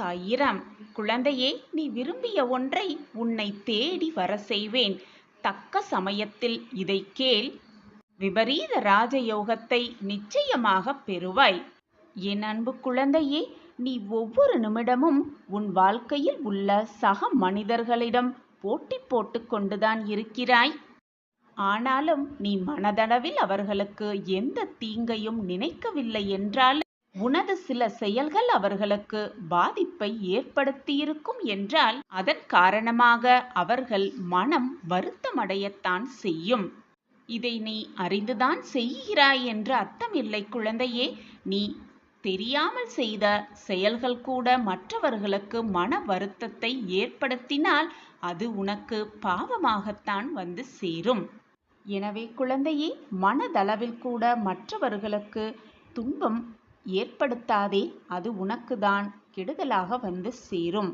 சாயிரம். குழந்தையே, நீ விரும்பிய ஒன்றை உன்னை தேடி வர செய்வேன். தக்க சமயத்தில் இதை கேள். விபரீத ராஜயோகத்தை நிச்சயமாக பெறுவாய். என் அன்பு குழந்தையே, நீ ஒவ்வொரு நிமிடமும் உன் வாழ்க்கையில் உள்ள சக மனிதர்களிடம் போட்டி போட்டு கொண்டுதான் இருக்கிறாய். ஆனாலும் நீ மனதளவில் அவர்களுக்கு எந்த தீங்கையும் நினைக்கவில்லை என்றால், உனது சில செயல்கள் அவர்களுக்கு பாதிப்பை ஏற்படுத்தியிருக்கும் என்றால், அதன் காரணமாக அவர்கள் மனம் வருத்தமடையத்தான் செய்யும். இதை நீ அறிந்துதான் செய்கிறாய் என்று அர்த்தமில்லை குழந்தையே. நீ தெரியாமல் செய்த செயல்கள் கூட மற்றவர்களுக்கு மன வருத்தத்தை ஏற்படுத்தினால் அது உனக்கு பாவமாகத்தான் வந்து சேரும். எனவே குழந்தையே, மனதளவில் கூட மற்றவர்களுக்கு துன்பம் ஏற்படுத்தாதே. அது உனக்கு தான் கெடுதலாக வந்து சேரும்.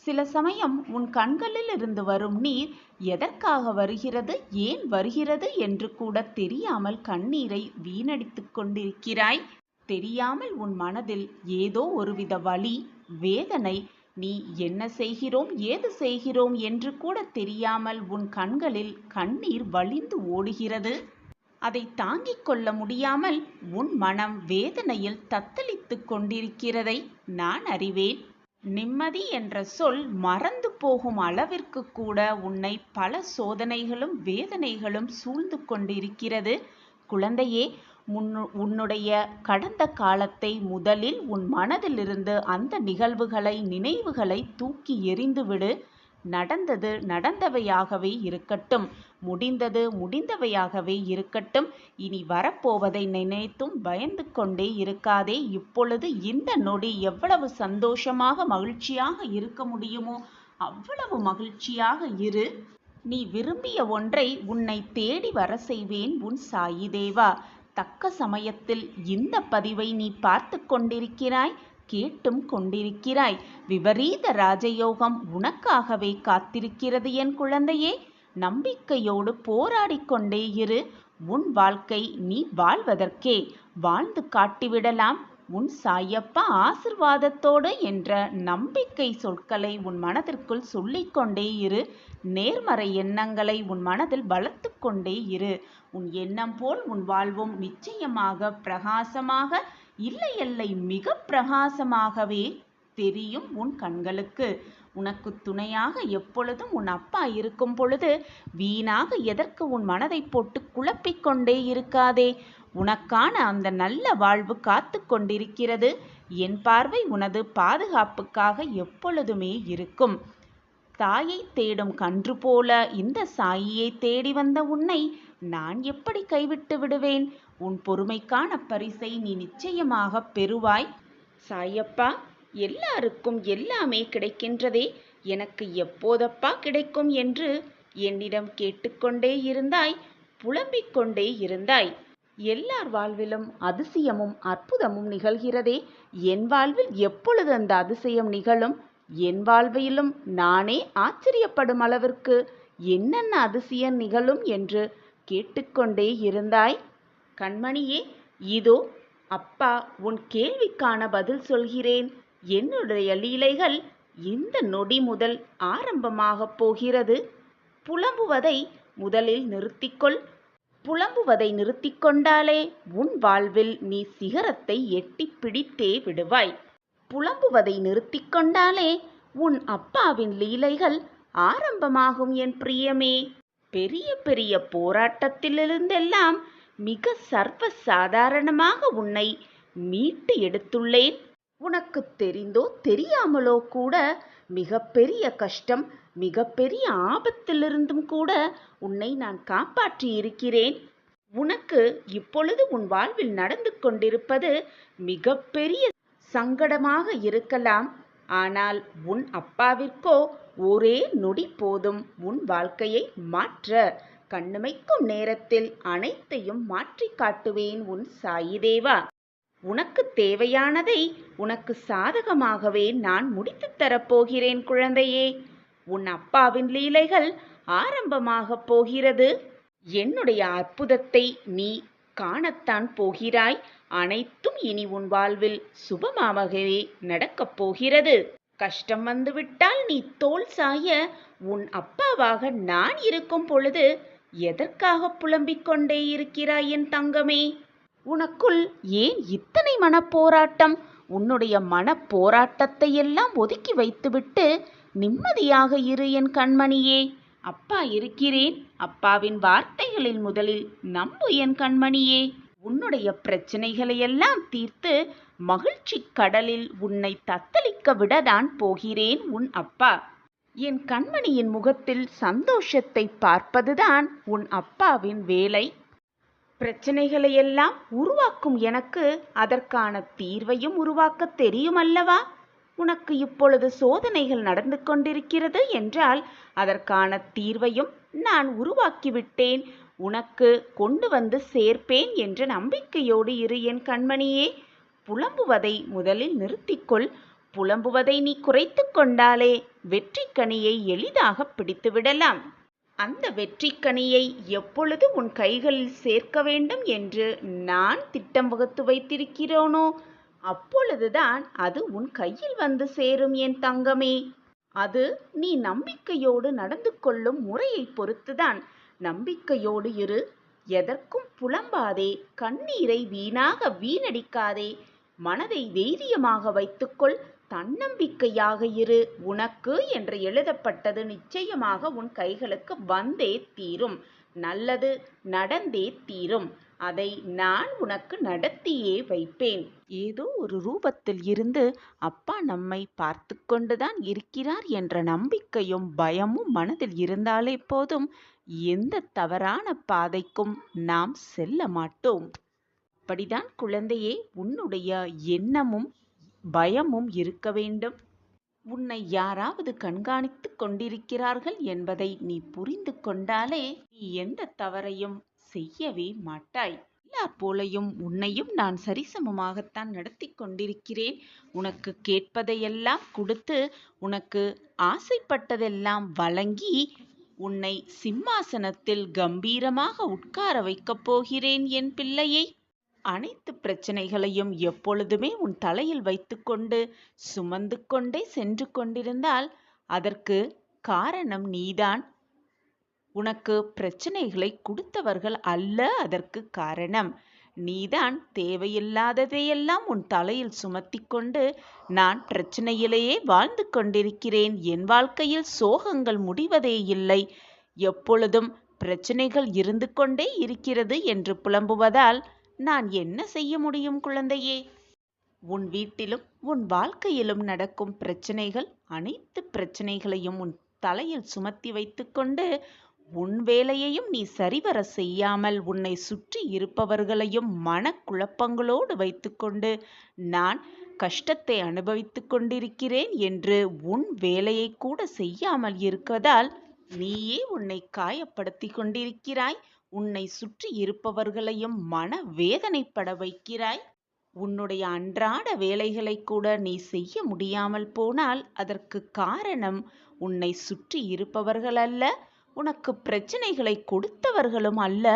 சில சமயம் உன் கண்களில் இருந்து வரும் நீர் எதற்காக வருகிறது, ஏன் வருகிறது என்று கூட தெரியாமல் கண்ணீரை வீணடித்து கொண்டிருக்கிறாய். தெரியாமல் உன் மனதில் ஏதோ ஒருவித வலி, வேதனை, நீ என்ன செய்கிறோம், ஏது செய்கிறோம் என்று கூட தெரியாமல் உன் கண்களில் கண்ணீர் வழிந்து ஓடுகிறது. அதை தாங்கிக் கொள்ள முடியாமல் உன் மனம் வேதனையில் தத்தளித்து கொண்டிருக்கிறதை நான் அறிவேன். நிம்மதி என்ற சொல் மறந்து போகும் அளவிற்கு கூட உன்னை பல சோதனைகளும் வேதனைகளும் சூழ்ந்து கொண்டிருக்கிறது. குழந்தையே, உன்னுடைய கடந்த காலத்தை முதலில் உன் மனதிலிருந்து அந்த நிகழ்வுகளை, நினைவுகளை தூக்கி எறிந்துவிடு. நடந்தது நடந்தவையாகவே இருக்கட்டும், முடிந்தது முடிந்தவையாகவே இருக்கட்டும். இனி வரப்போவதை நினைத்தும் பயந்து கொண்டே இருக்காதே. இப்பொழுது இந்த நொடி எவ்வளவு சந்தோஷமாக மகிழ்ச்சியாக இருக்க முடியுமோ அவ்வளவு மகிழ்ச்சியாக இரு. நீ விரும்பிய ஒன்றை உன்னை தேடி வர செய்வேன் உன் சாயி தேவா. தக்க சமயத்தில் இந்த பதிவை நீ பார்த்து கொண்டிருக்கிறாய், கேட்டும் கொண்டிருக்கிறாய். விபரீத ராஜயோகம் உனக்காகவே காத்திருக்கிறது என் குழந்தையே. நம்பிக்கையோடு போராடிக்கொண்டே இரு. உன் வாழ்க்கை நீ வாழ்வதற்கே. வாழ்ந்து காட்டிவிடலாம் உன் சாயப்பா ஆசிர்வாதத்தோடு என்ற நம்பிக்கை சொற்களை உன் மனதிற்குள் சொல்லிக்கொண்டே இரு. நேர்மறை எண்ணங்களை உன் மனதில் வளர்த்து கொண்டே இரு. உன் எண்ணம் போல் உன் வாழ்வும் நிச்சயமாக பிரகாசமாக, இல்லை மிக பிரகாசமாகவே தெரியும் உன் கண்களுக்கு. உனக்கு துணையாக எப்பொழுதும் உன் அப்பா இருக்கும் பொழுது வீணாக எதற்கு உன் மனதை போட்டு குழப்பிக்கொண்டே இருக்காதே. உனக்கான அந்த நல்ல வாழ்வு காத்து கொண்டிருக்கிறது. என் பார்வை உனது பாதுகாப்புக்காக எப்பொழுதுமே இருக்கும். தாயை தேடும் கன்று போல இந்த சாயியை தேடி வந்த உன்னை நான் எப்படி கைவிட்டு விடுவேன்? உன் பொறுமைக்கான பரிசை நீ நிச்சயமாக பெறுவாய். சாயப்பா, எல்லாருக்கும் எல்லாமே கிடைக்கின்றதே, எனக்கு எப்போதப்பா கிடைக்கும் என்று என்னிடம் கேட்டுக்கொண்டே இருந்தாய், புலம்பிக் கொண்டே இருந்தாய். எல்லார் வாழ்விலும் அதிசயமும் அற்புதமும் நிகழ்கிறதே, என் வாழ்வில் எப்பொழுது அந்த அதிசயம் நிகழும்? என் வாழ்விலும் நானே ஆச்சரியப்படும் அளவிற்கு என்னென்ன அதிசயம் நிகழும் என்று கேட்டுக்கொண்டே இருந்தாய். கண்மணியே, இதோ அப்பா உன் கேள்விக்கான பதில் சொல்கிறேன். என்னுடைய லீலைகள் இந்த நொடி முதல் ஆரம்பமாகப் போகிறது. புலம்புவதை முதலில் நிறுத்திக்கொள். புலம்புவதை நிறுத்திக்கொண்டாலே உன் வாழ்வில் நீ சிகரத்தை எட்டி பிடித்தே விடுவாய். புலம்புவதை நிறுத்திக்கொண்டாலே உன் அப்பாவின் லீலைகள் ஆரம்பமாகும் என் பிரியமே. பெரிய பெரிய போராட்டத்திலிருந்தெல்லாம் மிக சர்வ சாதாரணமாக உன்னை மீட்டு எடுத்துள்ளேன். உனக்கு தெரிந்தோ தெரியாமலோ கூட மிகப்பெரிய கஷ்டம், மிகப்பெரிய ஆபத்திலிருந்தும் கூட உன்னை நான் காப்பாற்றி இருக்கிறேன். உனக்கு இப்பொழுது உன் வாழ்வில் நடந்து கொண்டிருப்பது மிகப்பெரிய சங்கடமாக இருக்கலாம். ஆனால் உன் அப்பாவிற்கோ ஒரே நொடி போதும் உன் வாழ்க்கையை மாற்ற. கண்ணுமைக்கும் நேரத்தில் அனைத்தையும் மாற்றி காட்டுவேன் உன் சாயி தேவா. உனக்கு தேவையானதை உனக்கு சாதகமாகவே நான் முடித்து தரப்போகிறேன் குழந்தையே. உன் அப்பாவின் லீலைகள் ஆரம்பமாகப் போகிறது. என்னுடைய அற்புதத்தை நீ காணத்தான் போகிறாய். அனைத்தும் இனி உன் வாழ்வில் சுபமாகவே நடக்கப் போகிறது. கஷ்டம் வந்துவிட்டால் நீ தோள் சாய உன் அப்பாவாக நான் இருக்கும் பொழுது எதற்காக புலம்பிக் கொண்டே இருக்கிறாய் என் தங்கமே? உனக்குள் ஏன் இத்தனை மனப்போராட்டம்? உன்னுடைய மனப்போராட்டத்தை எல்லாம் ஒதுக்கி வைத்துவிட்டு நிம்மதியாக இரு என் கண்மணியே. அப்பா இருக்கிறேன். அப்பாவின் வார்த்தைகளில் முதலில் நம்பு என் கண்மணியே. உன்னுடைய பிரச்சனைகளையெல்லாம் தீர்த்து மகிழ்ச்சி கடலில் உன்னை தத்தளிக்க விடதான் போகிறேன் உன் அப்பா. என் கண்மணியின் முகத்தில் சந்தோஷத்தை பார்ப்பதுதான் உன் அப்பாவின் வேலை. பிரச்சனைகளையெல்லாம் உருவாக்கும் எனக்கு அதற்கான தீர்வையும் உருவாக்க தெரியும் அல்லவா? உனக்கு இப்பொழுது சோதனைகள் நடந்து கொண்டிருக்கிறது என்றால் அதற்கான தீர்வையும் நான் உருவாக்கிவிட்டேன். உனக்கு கொண்டு வந்து சேர்ப்பேன் என்ற நம்பிக்கையோடு இரு என் கண்மணியே. புலம்புவதை முதலில் நிறுத்திக்கொள். புலம்புவதை நீ குறைத்து கொண்டாலே வெற்றிக்கனியை எளிதாக பிடித்து விடலாம். அந்த வெற்றிக்கனியை எப்பொழுது உன் கைகளில் சேர்க்க வேண்டும் என்று நான் திட்டம் வகுத்து வைத்திருக்கிறோனோ அப்பொழுதுதான் அது உன் கையில் வந்து சேரும் என் தங்கமே. அது நீ நம்பிக்கையோடு நடந்து கொள்ளும் முறையை பொறுத்துதான். நம்பிக்கையோடு இரு. எதற்கும் புலம்பாதே. கண்ணீரை வீணடிக்காதே. மனதை தைரியமாக வைத்துக்கொள். தன்னம்பிக்கையாக இரு. உனக்கு என்று எழுதப்பட்டது நிச்சயமாக உன் கைகளுக்கு வந்தே தீரும். நல்லது நடந்தே தீரும். அதை நான் உனக்கு நடத்தியே வைப்பேன். ஏதோ ஒரு ரூபத்தில் இருந்து அப்பா நம்மை பார்த்து கொண்டுதான் இருக்கிறார் என்ற நம்பிக்கையும் பயமும் மனதில் இருந்தாலே போதும், எந்த தவறான பாதைக்கும் நாம் செல்ல மாட்டோம். அப்படிதான் குழந்தையே உன்னுடைய எண்ணமும் பயமும் இருக்க வேண்டும். உன்னை யாராவது கண்காணித்து கொண்டிருக்கிறார்கள் என்பதை நீ புரிந்து கொண்டாலே நீ எந்த தவறையும் செய்யவே மாட்டாய். எல்லார் போலையும் உன்னையும் நான் சரிசமமாகத்தான் நடத்தி கொண்டிருக்கிறேன். உனக்கு கேட்பதையெல்லாம் கொடுத்து உனக்கு ஆசைப்பட்டதெல்லாம் வழங்கி உன்னை சிம்மாசனத்தில் கம்பீரமாக உட்கார வைக்கப் போகிறேன் என் பிள்ளையை. அனைத்து பிரச்சனைகளையும் எப்பொழுதுமே உன் தலையில் வைத்துக்கொண்டு சுமந்து கொண்டே சென்று கொண்டிருந்தால் அதற்கு காரணம் நீதான். உனக்கு பிரச்சனைகளை கொடுத்தவர்கள் அல்ல அதற்கு காரணம். நீதான் தேவையில்லாததையெல்லாம் உன் தலையில் சுமத்தி கொண்டு நான் பிரச்சனையிலேயே வாழ்ந்து கொண்டிருக்கிறேன், என் வாழ்க்கையில் சோகங்கள் முடிவதே இல்லை, எப்பொழுதும் பிரச்சனைகள் இருந்து கொண்டே இருக்கிறது என்று புலம்புவதால் நான் என்ன செய்ய முடியும் குழந்தையே? உன் வீட்டிலும் உன் வாழ்க்கையிலும் நடக்கும் பிரச்சனைகள் அனைத்து பிரச்சனைகளையும் உன் தலையில் சுமத்தி வைத்துக்கொண்டு உன் வேலையையும் நீ சரிவர செய்யாமல் உன்னை சுற்றி இருப்பவர்களையும் மனக்குழப்பங்களோடு வைத்துக்கொண்டு நான் கஷ்டத்தை அனுபவித்துக் கொண்டிருக்கிறேன் என்று உன் வேலையை கூட செய்யாமல் இருப்பதால் நீயே உன்னை காயப்படுத்தி கொண்டிருக்கிறாய். உன்னை சுற்றி இருப்பவர்களையும் மன வேதனைப்பட வைக்கிறாய். உன்னுடைய அன்றாட வேலைகளை கூட நீ செய்ய முடியாமல் போனால் அதற்கு காரணம் உன்னை சுற்றி இருப்பவர்கள் அல்ல, உனக்கு பிரச்சனைகளை கொடுத்தவர்களும் அல்ல,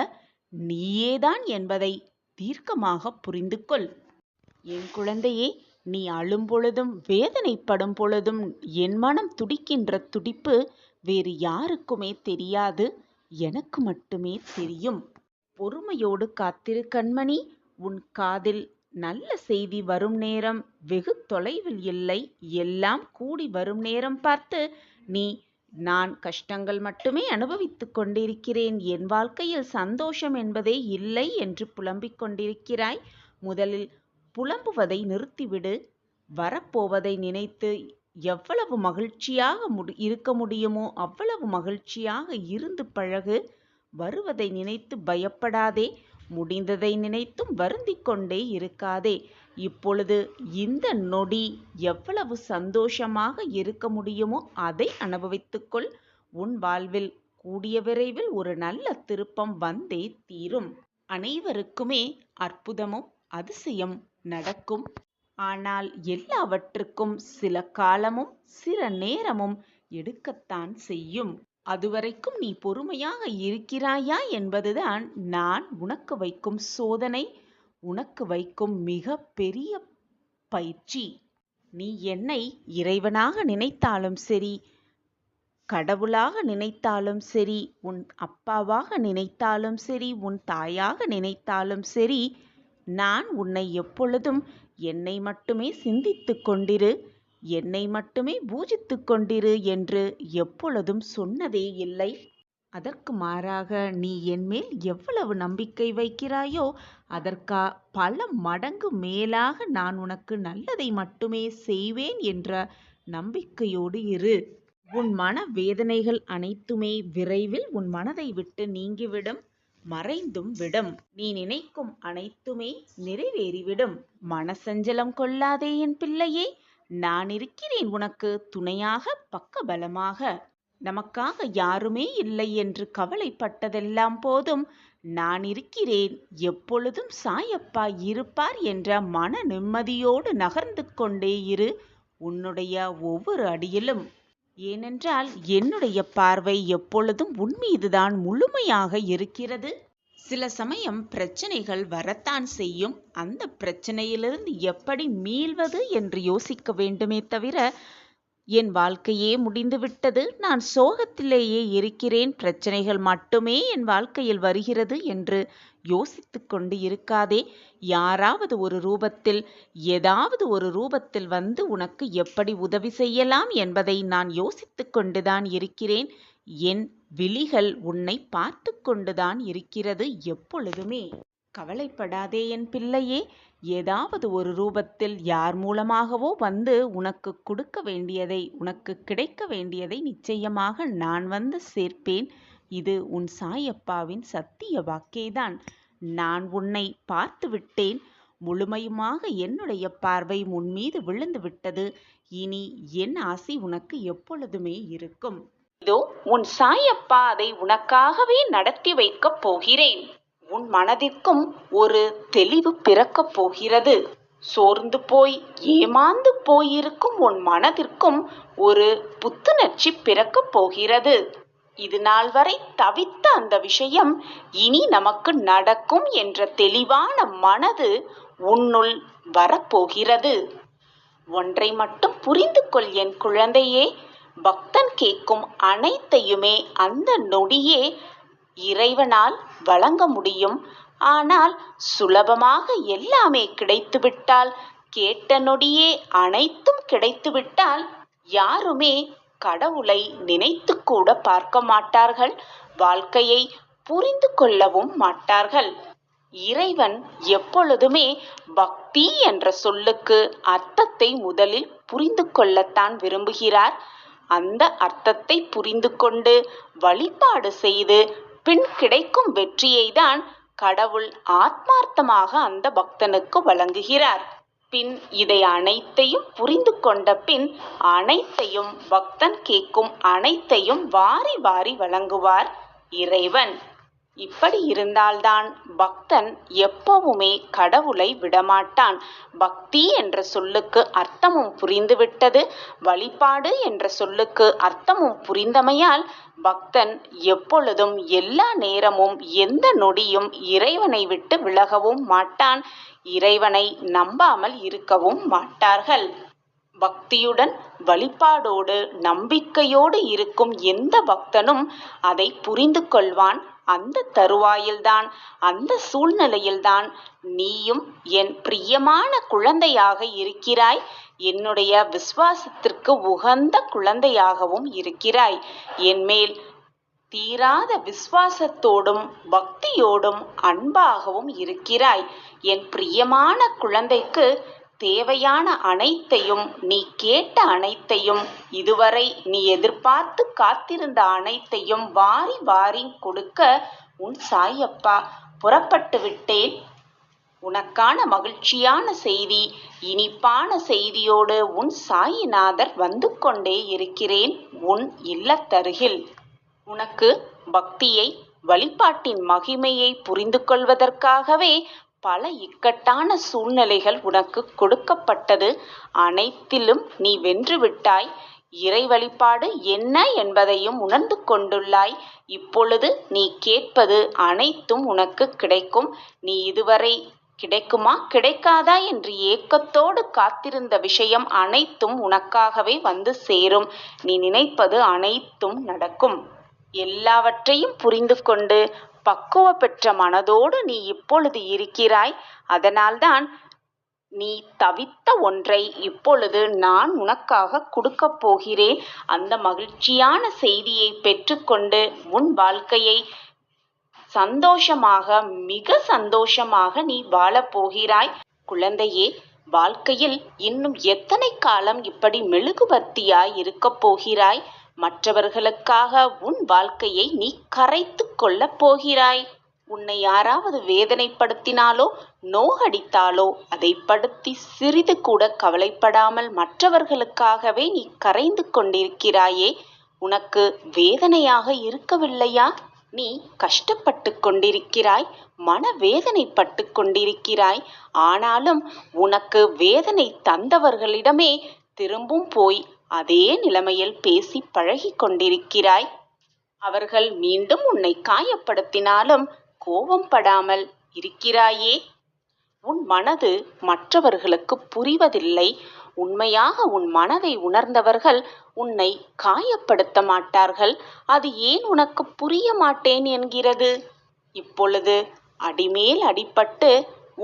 நீயேதான் என்பதை தீர்க்கமாக புரிந்து கொள். என் குழந்தையே, நீ அழும் பொழுதும் வேதனைப்படும் பொழுதும் என் மனம் துடிக்கின்ற துடிப்பு வேறு யாருக்குமே தெரியாது, எனக்கு மட்டுமே தெரியும். பொறுமையோடு காத்திரு கண்மணி. உன் காதில் நல்ல செய்தி வரும் நேரம் வெகு தொலைவில் இல்லை, எல்லாம் கூடி வரும் நேரம் பார்த்து நீ நான் கஷ்டங்கள் மட்டுமே அனுபவித்துக் கொண்டிருக்கிறேன், என் வாழ்க்கையில் சந்தோஷம் என்பதே இல்லை என்று புலம்பிக் கொண்டிருக்கிறாய். முதலில் புலம்புவதை நிறுத்திவிடு. வரப்போவதை நினைத்து எவ்வளவு மகிழ்ச்சியாக இருக்க முடியுமோ அவ்வளவு மகிழ்ச்சியாக இருந்து பழகு. வருவதை நினைத்து பயப்படாதே, முடிந்ததை நினைத்தும் வருந்திக் கொண்டே இருக்காதே. இப்பொழுது இந்த நொடி எவ்வளவு சந்தோஷமாக இருக்க முடியுமோ அதை அனுபவித்துக்கொள். உன் வாழ்வில் கூடிய விரைவில் ஒரு நல்ல திருப்பம் வந்தே தீரும். அனைவருக்குமே அற்புதமும் அதிசயம் நடக்கும். ஆனால் எல்லாவற்றுக்கும் சில காலமும் சில நேரமும் எடுக்கத்தான் செய்யும். அதுவரைக்கும் நீ பொறுமையாக இருக்கிறாயா என்பதுதான் நான் உனக்கு வைக்கும் சோதனை, உனக்கு வைக்கும் மிக பெரிய பயிற்சி. நீ என்னை இறைவனாக நினைத்தாலும் சரி, கடவுளாக நினைத்தாலும் சரி, உன் அப்பாவாக நினைத்தாலும் சரி, உன் தாயாக நினைத்தாலும் சரி, நான் உன்னை எப்பொழுதும் என்னை மட்டுமே சிந்தித்துக் கொண்டிரு, என்னை மட்டுமே பூஜித்துக் கொண்டிரு என்று எப்பொழுதும் சொன்னதே இல்லை. அதற்கு மாறாக நீ என்மேல் எவ்வளவு நம்பிக்கை வைக்கிறாயோ அதற்கா பல மடங்கு மேலாக நான் உனக்கு நல்லதை மட்டுமே செய்வேன் என்ற நம்பிக்கையோடு இரு. உன் மன வேதனைகள் அனைத்துமே விரைவில் உன் மனதை விட்டு நீங்கிவிடும், மறைந்தும் விடும். நீ நினைக்கும் அனைத்துமே நிறைவேறிவிடும். மனசஞ்சலம் கொள்ளாதே என் பிள்ளையே, நான் இருக்கிறேன் உனக்கு துணையாக, பக்கபலமாக. நமக்காக யாருமே இல்லை என்று கவலைப்பட்டதெல்லாம் போதும், நான் இருக்கிறேன், எப்பொழுதும் சாயப்பா இருப்பார் என்ற மன நிம்மதியோடு நகர்ந்து கொண்டே இரு உன்னுடைய ஒவ்வொரு அடியிலும். ஏனென்றால் என்னுடைய பார்வை எப்பொழுதும் உன்மீதுதான் முழுமையாக இருக்கிறது. சில சமயம் பிரச்சனைகள் வரத்தான் செய்யும். அந்த பிரச்சனையிலிருந்து எப்படி மீள்வது என்று யோசிக்க வேண்டுமே தவிர, என் வாழ்க்கையே முடிந்துவிட்டது, நான் சோகத்திலேயே இருக்கிறேன், பிரச்சனைகள் மட்டுமே என் வாழ்க்கையில் வருகிறது என்று யோசித்து கொண்டு இருக்காதே. யாராவது ஒரு ரூபத்தில், ஏதாவது ஒரு ரூபத்தில் வந்து உனக்கு எப்படி உதவி செய்யலாம் என்பதை நான் யோசித்து கொண்டுதான் இருக்கிறேன். என் விழிகள் உன்னை பார்த்து கொண்டுதான் இருக்கிறது எப்பொழுதுமே. கவலைப்படாதே என் பிள்ளையே, ஏதாவது ஒரு ரூபத்தில் யார் மூலமாகவோ வந்து உனக்கு கொடுக்க வேண்டியதை, உனக்கு கிடைக்க வேண்டியதை நிச்சயமாக நான் வந்து சேர்ப்பேன். இது உன் சாயப்பாவின் சத்திய வாக்கேதான். நான் உன்னை பார்த்து விட்டேன், முழுமையுமாக என்னுடைய பார்வை உன் மீது விழுந்து விட்டது. இனி என் ஆசி உனக்கு எப்பொழுதுமே இருக்கும். இதோ உன் சாயப்பா அதை உனக்காகவே நடத்தி வைக்கப் போகிறேன். உன் மனதிற்கும் ஒரு தெளிவு பிறக்கப் போகிறது. சோர்ந்து போய் ஏமாந்து போயிருக்கும் உன் மனதிற்கும் ஒரு புத்துணர்ச்சி பிறக்கப் போகிறது. இது நாள் வரை தவித்த அந்த விஷயம் இனி நமக்கு நடக்கும் என்ற தெளிவான மனது உன்னுள் வரப்போகிறது. ஒன்றை மட்டும் புரிந்து கொள் என் குழந்தையே, பக்தன் கேட்கும் அனைத்தையுமே அந்த நொடியே இறைவனால் வழங்க முடியும். ஆனால் சுலபமாக எல்லாமே கிடைத்துவிட்டால், கேட்ட நொடியே அனைத்தும் கிடைத்துவிட்டால், யாருமே கடவுளை நினைத்து கூட பார்க்க மாட்டார்கள், வாழ்க்கையை புரிந்து கொள்ளவும் மாட்டார்கள். இறைவன் எப்பொழுதுமே பக்தி என்ற சொல்லுக்கு அர்த்தத்தை முதலில் புரிந்து கொள்ளத்தான் விரும்புகிறார். அந்த அர்த்தத்தை புரிந்து கொண்டு வழிபாடு செய்து பின் கிடைக்கும் வெற்றியை தான் கடவுள் ஆத்மார்த்தமாக அந்த பக்தனுக்கு வழங்குகிறார். பின் இதை அனைத்தையும் புரிந்து கொண்ட பின் அனைத்தையும், பக்தன் கேட்கும் அனைத்தையும் வாரி வாரி வழங்குவார் இறைவன். இப்படி இருந்தால்தான் பக்தன் எப்பவுமே கடவுளை விடமாட்டான். பக்தி என்ற சொல்லுக்கு அர்த்தமும் புரிந்துவிட்டது, வழிபாடு என்ற சொல்லுக்கு அர்த்தமும் புரிந்தமையால் பக்தன் எப்பொழுதும், எல்லா நேரமும், எந்த நொடியும் இறைவனை விட்டு விலகவும் மாட்டான், இறைவனை நம்பாமல் இருக்கவும் மாட்டார்கள். பக்தியுடன், வழிபாடோடு, நம்பிக்கையோடு இருக்கும் எந்த பக்தனும் அதை புரிந்து கொள்வான். அந்த தருவாயில்தான், அந்த சூழ்நிலையில்தான் நீயும் என் பிரியமான குழந்தையாக இருக்கிறாய், என்னுடைய விசுவாசத்திற்கு உகந்த குழந்தையாகவும் இருக்கிறாய். என்மேல் தீராத விசுவாசத்தோடும் பக்தியோடும் அன்பாகவும் இருக்கிறாய். என் பிரியமான குழந்தைக்கு தேவையான அனைத்தையும், நீ கேட்ட அனைத்தையும், இதுவரை நீ எதிர்பார்த்து காத்திருந்த அனைத்தையும் வாரி வாரி கொடுக்க உன் சாயப்பா புறப்பட்டு விட்டேன். உனக்கான மகிழ்ச்சியான செய்தி, இனிப்பான செய்தியோடு உன் சாயிநாதர் வந்து கொண்டே இருக்கிறேன் உன் இல்லத்தருகில். உனக்கு பக்தியை, வழிபாட்டின் மகிமையை புரிந்து கொள்வதற்காகவே பல இக்கட்டான சூழ்நிலைகள் உனக்கு கொடுக்கப்பட்டது. அனைத்திலும் நீ வென்றுவிட்டாய். இறை வழிபாடு என்ன என்பதையும் உணர்ந்து கொண்டுள்ளாய். இப்பொழுது நீ கேட்பது அனைத்தும் உனக்கு கிடைக்கும். நீ இதுவரை கிடைக்குமா கிடைக்காதா என்று ஏக்கத்தோடு காத்திருந்த விஷயம் அனைத்தும் உனக்காகவே வந்து சேரும். நீ நினைப்பது அனைத்தும் நடக்கும். எல்லாவற்றையும் புரிந்து கொண்டு பக்குவ பெற்ற மனதோடு நீ இப்பொழுது இருக்கிறாய். அதனால்தான் நீ தவித்த ஒன்றை இப்பொழுது நான் உனக்காக கொடுக்கப் போகிறேன். அந்த மகிழ்ச்சியான செய்தியை பெற்றுக்கொண்டு உன் வாழ்க்கையை சந்தோஷமாக, மிக சந்தோஷமாக நீ வாழப் போகிறாய். குழந்தையே, வாழ்க்கையில் இன்னும் எத்தனை காலம் இப்படி மெழுகுவர்த்தியாய் இருக்கப் போகிறாய்? மற்றவர்களுக்காக உன் வாழ்க்கையை நீ கரைத்துக் கொள்ளப் போகிறாய். உன்னை யாராவது வேதனைப்படுத்தினாலோ நோகடித்தாலோ அதை படுத்தி சிறிது கூட கவலைப்படாமல் மற்றவர்களுக்காகவே நீ கரைந்து கொண்டிருக்கிறாயே. உனக்கு வேதனையாக இருக்கவில்லையா? நீ கஷ்டப்பட்டு கொண்டிருக்கிறாய், மனவேதனைப்பட்டு கொண்டிருக்கிறாய். ஆனாலும் உனக்கு வேதனை தந்தவர்களிடமே திரும்பும் போய் அதே நிலைமையில் பேசி பழகி கொண்டிருக்கிறாய். அவர்கள் மீண்டும் உன்னை காயப்படுத்தினாலும் கோபம் படாமல் இருக்கிறாயே. உன் மனது மற்றவர்களுக்கு புரிவதில்லை. உண்மையாக உன் மனதை உணர்ந்தவர்கள் உன்னை காயப்படுத்த மாட்டார்கள். அது ஏன் உனக்கு புரிய மாட்டேன் என்கிறது? இப்பொழுது அடிமேல் அடிபட்டு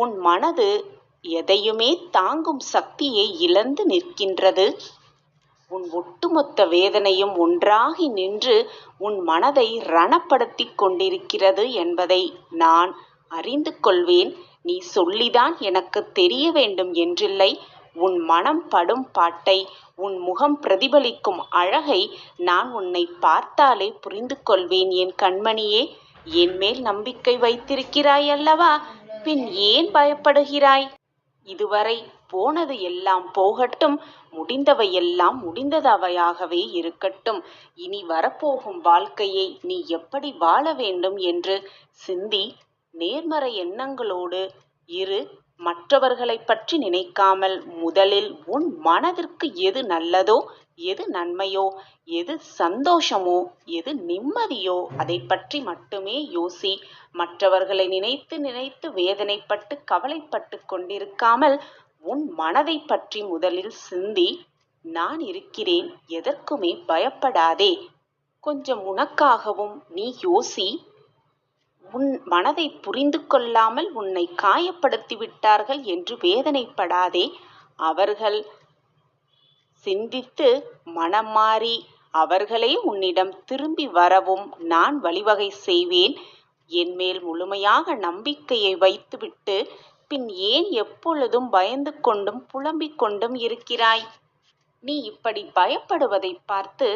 உன் மனது எதையுமே தாங்கும் சக்தியை இழந்து நிற்கின்றது. உன் ஒட்டுமொத்த வேதனையும் ஒன்றாகி நின்று உன் மனதை ரணப்படுத்திக் கொண்டிருக்கிறது என்பதை நான் அறிந்து கொள்வேன். நீ சொல்லிதான் எனக்கு தெரிய வேண்டும் என்றில்லை. உன் மனம் படும் பாட்டை, உன் முகம் பிரதிபலிக்கும் அழகை நான் உன்னை பார்த்தாலே புரிந்து கொள்வேன். என் கண்மணியே, என் மேல் நம்பிக்கை வைத்திருக்கிறாய் அல்லவா? பின் ஏன் பயப்படுகிறாய்? இதுவரை போனது எல்லாம் போகட்டும். முடிந்தவையெல்லாம் முடிந்ததவையாகவே இருக்கட்டும். இனி வரப்போகும் வாழ்க்கையை நீ எப்படி வாழ வேண்டும் என்று சிந்தி நேர்மறை எண்ணங்களோடு இரு. மற்றவர்களை பற்றி நினைக்காமல் முதலில் உன் மனதிற்கு எது நல்லதோ, எது நன்மையோ, எது சந்தோஷமோ, எது நிம்மதியோ அதை பற்றி மட்டுமே யோசி. மற்றவர்களை நினைத்து நினைத்து வேதனைப்பட்டு கவலைப்பட்டு கொண்டிருக்காமல் உன் மனதை பற்றி முதலில் சிந்தி. நான் இருக்கிறேன், எதற்குமே பயப்படாதே. கொஞ்சம் உனக்காகவும் நீ யோசி. உன் மனதை புரிந்து கொள்ளாமல் உன்னை காயப்படுத்தி விட்டார்கள் என்று வேதனைப்படாதே. அவர்கள் சிந்தித்து மனம் மாறி அவர்களே உன்னிடம் திரும்பி வரவும் நான் வழிவகை செய்வேன். என் மேல் முழுமையாக நம்பிக்கையை வைத்துவிட்டு பின் ஏன் எப்பொழுதும் பயந்து கொண்டும் புலம்பிக் கொண்டும் இருக்கிறாய்? நீ இப்படி பயப்படுவதை பார்த்து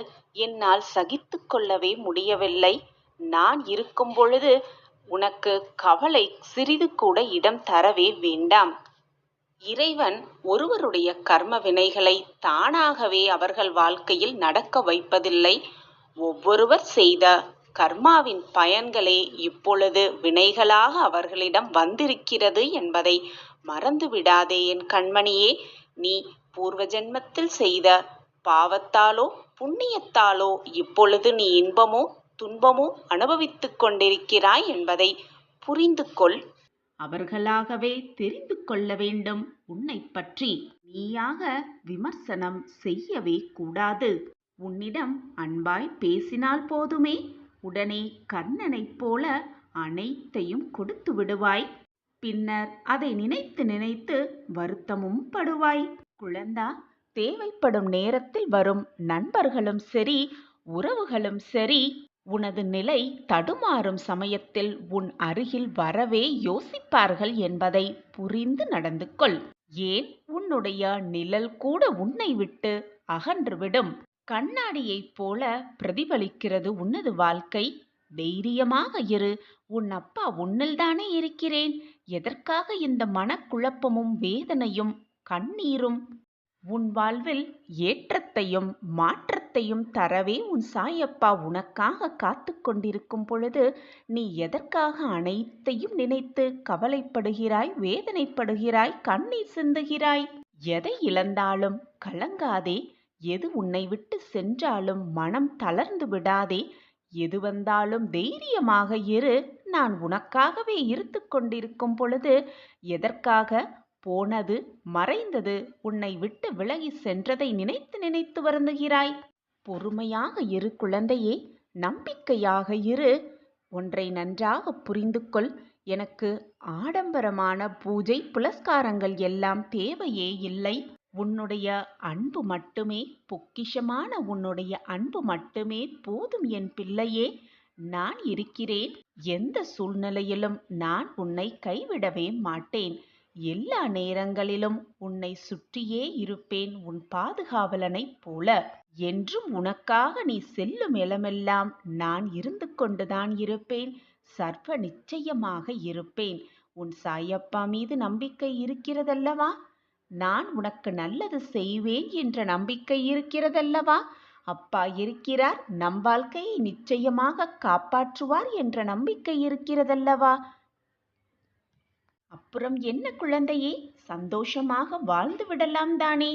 என்னால் சகித்து கொள்ளவே முடியவில்லை. நான் இருக்கும் பொழுது உனக்கு கவலை சிறிது கூட இடம் தரவே வேண்டாம். இறைவன் ஒருவருடைய கர்ம வினைகளை தானாகவே அவர்கள் வாழ்க்கையில் நடக்க வைப்பதில்லை. ஒவ்வொருவர் செய்த கர்மாவின் பயன்களே இப்பொழுது வினைகளாக அவர்களிடம் வந்திருக்கிறது என்பதை மறந்துவிடாதே என் கண்மணியே. நீ பூர்வ ஜென்மத்தில் செய்த பாவத்தாலோ புண்ணியத்தாலோ இப்பொழுது நீ இன்பமோ துன்பமோ அனுபவித்துக் கொண்டிருக்கிறாய் என்பதை புரிந்து கொள். அவர்களாகவே தெரிந்து கொள்ள வேண்டும். உன்னை பற்றி நீயாக விமர்சனம் செய்யவே கூடாது. உன்னிடம் அன்பாய் பேசினால் போதுமே, உடனே கர்ணனைப் போல அனைத்தையும் கொடுத்து விடுவாய். பின்னர் அதை நினைத்து நினைத்து வருத்தமும் படுவாய். குழந்தா, தேவைப்படும் நேரத்தில் வரும் நண்பர்களும் சரி, உறவுகளும் சரி, உனது நிலை தடுமாறும் சமயத்தில் உன் அருகில் வரவே யோசிப்பார்கள் என்பதை புரிந்து நடந்து கொள். ஏன், உன்னுடைய நிழல் கூட உன்னை விட்டு அகன்றுவிடும். கண்ணாடியைப் போல பிரதிபலிக்கிறது உனது வாழ்க்கை. தைரியமாக இரு. உன் அப்பா உன்னில்தானே இருக்கிறேன். எதற்காக இந்த மனக்குழப்பமும் வேதனையும் கண்ணீரும்? உன் வாழ்வில் ஏற்றத்தையும் மாற்றத்தையும் தரவே உன் சாயப்பா உனக்காக காத்து கொண்டிருக்கும் பொழுது நீ எதற்காக அனைத்தையும் நினைத்து கவலைப்படுகிறாய், வேதனைப்படுகிறாய், கண்ணீர் சிந்துகிறாய்? எதை இழந்தாலும் கலங்காதே. எது உன்னை விட்டு சென்றாலும் மனம் தளர்ந்து விடாதே. எது வந்தாலும் தைரியமாக இரு. நான் உனக்காகவே இருந்து கொண்டிருக்கும் பொழுது எதற்காக போனது மறைந்தது உன்னை விட்டு விலகி சென்றதை நினைத்து நினைத்து வருந்துகிறாய்? பொறுமையாக இரு குழந்தையே, நம்பிக்கையாக இரு. ஒன்றை நன்றாக புரிந்து கொள். எனக்கு ஆடம்பரமான பூஜை புலஸ்காரங்கள் எல்லாம் தேவையே இல்லை. உன்னுடைய அன்பு மட்டுமே, பொக்கிஷமான உன்னுடைய அன்பு மட்டுமே போதும் என் பிள்ளையே. நான் இருக்கிறேன். எந்த சூழ்நிலையிலும் நான் உன்னை கைவிடவே மாட்டேன். எல்லா நேரங்களிலும் உன்னை சுற்றியே இருப்பேன், உன் பாதுகாவலனைப் போல. என்றும் உனக்காக நீ செல்லும் இடமெல்லாம் நான் இருந்து கொண்டுதான் இருப்பேன். சர்வ நிச்சயமாக இருப்பேன். உன் சாயப்பா மீது நம்பிக்கை இருக்கிறதல்லவா? நான் உனக்கு நல்லது செய்வேன் என்ற நம்பிக்கை இருக்கிறதல்லவா? அப்பா இருக்கிறார், நம் வாழ்க்கையை நிச்சயமாக காப்பாற்றுவார் என்ற நம்பிக்கை இருக்கிறதல்லவா? அப்புறம் என்ன குழந்தையே, சந்தோஷமாக வாழ்ந்து விடலாம் தானே?